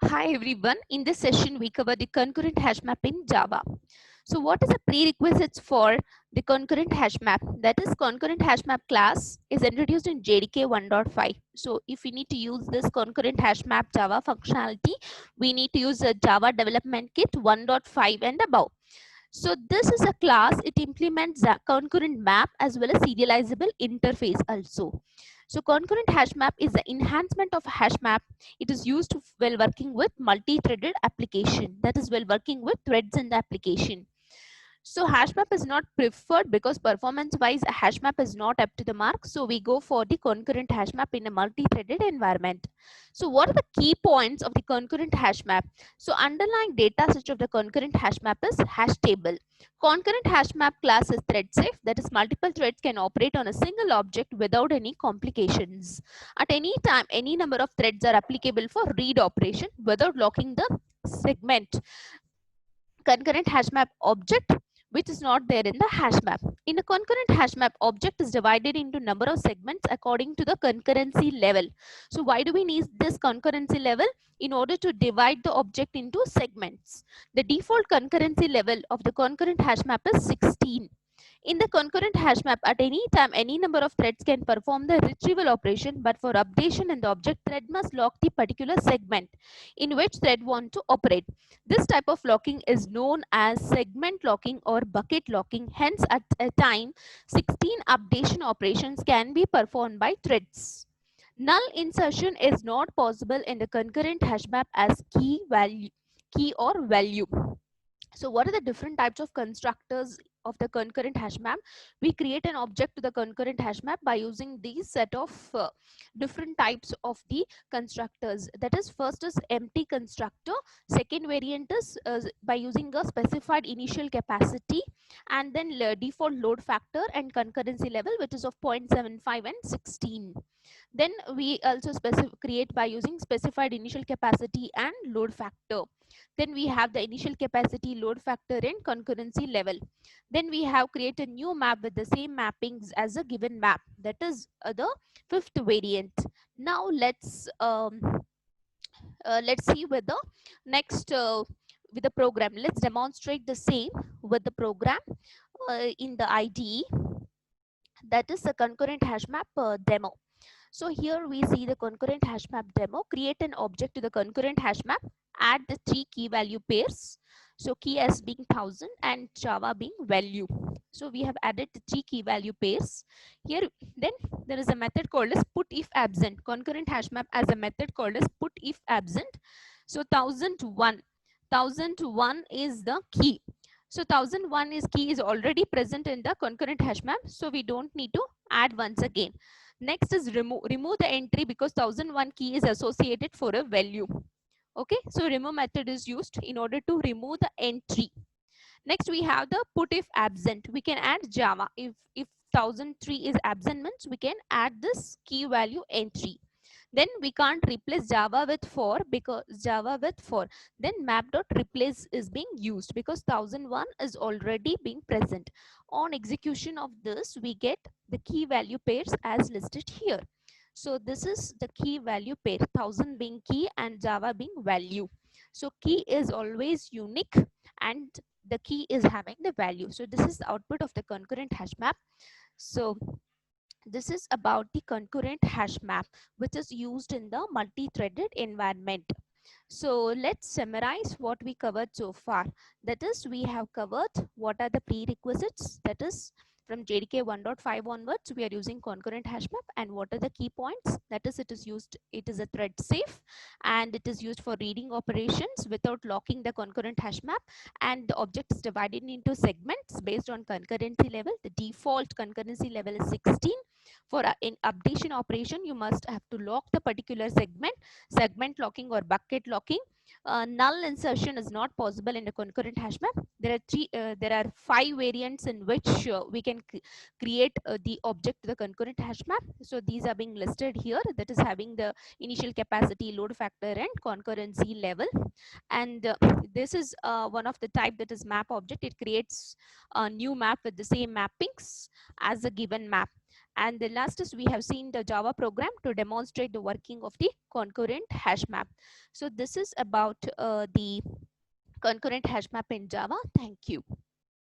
Hi everyone. In this session, we cover the concurrent hash map in Java. So what is the prerequisites for the concurrent hash map? That is, concurrent hash map class is introduced in JDK 1.5. So if we need to use this concurrent hash map Java functionality, we need to use a Java Development Kit 1.5 and above. So this is a class, it implements the concurrent map as well as serializable interface also. So concurrent hash map is the enhancement of hash map. It is used while working with multi-threaded application, that is while working with threads in the application. So hash map is not preferred because performance wise a hash map is not up to the mark. So we go for the concurrent hash map in a multi-threaded environment. So what are the key points of the concurrent hash map? So underlying data set of the concurrent hash map is hash table. Concurrent hash map class is thread safe, that is multiple threads can operate on a single object without any complications. At any time, any number of threads are applicable for read operation without locking the segment. Concurrent hash map object which is not there in the hash map. In a concurrent hash map, object is divided into number of segments according to the concurrency level. So why do we need this concurrency level? In order to divide the object into segments. The default concurrency level of the concurrent hash map is 16. In the concurrent hash map, at any time, any number of threads can perform the retrieval operation, but for updation in the object, thread must lock the particular segment in which thread want to operate. This type of locking is known as segment locking or bucket locking. Hence, at a time, 16 updation operations can be performed by threads. Null insertion is not possible in the concurrent hash map as key or value. So what are the different types of constructors of the concurrent hash map? We create an object to the concurrent hash map by using these set of different types of the constructors. That is, first is empty constructor, second variant is by using a specified initial capacity, and then default load factor and concurrency level, which is of 0.75 and 16. Then we also create by using specified initial capacity and load factor. Then we have the initial capacity, load factor and concurrency level. Then we have created a new map with the same mappings as a given map. That is the fifth variant. Now let's see with the next with the program. Let's demonstrate the same with the program in the IDE. That is the concurrent hash map demo. So here we see the concurrent hash map demo. Create an object to the concurrent hash map. Add the 3 key value pairs. So key as being 1000 and Java being value. So we have added the 3 key value pairs. Here then there is a method called as put if absent. Concurrent hash map as a method called as put if absent. So 1001 is the key. So 1001 is key is already present in the concurrent hash map. So we don't need to add once again. Next is remove the entry because 1001 key is associated for a value. Okay, so remove method is used in order to remove the entry. Next we have the put if absent. We can add Java. If 1003 is absent means we can add this key value entry. Then we can't replace Java with for because Java with for. Then map.replace is being used because 1001 is already being present. On execution of this, we get the key value pairs as listed here. So this is the key value pair, 1000 being key and Java being value. So key is always unique and the key is having the value. So this is the output of the concurrent hash map. So this is about the concurrent hash map, which is used in the multi-threaded environment. So let's summarize what we covered so far. That is, we have covered what are the prerequisites. That is, from JDK 1.5 onwards, we are using concurrent hash map. And what are the key points? That is, it is a thread safe and it is used for reading operations without locking the concurrent hash map. And the object is divided into segments based on concurrency level. The default concurrency level is 16. For in updation operation, you must have to lock the particular segment locking or bucket locking. Null insertion is not possible in a concurrent hash map. There are 5 variants in which we can create the object to the concurrent hash map. So these are being listed here. That is having the initial capacity, load factor and concurrency level. And this is one of the type, that is map object. It creates a new map with the same mappings as a given map. And the last is we have seen the Java program to demonstrate the working of the concurrent hash map. So this is about the concurrent hash map in Java. Thank you.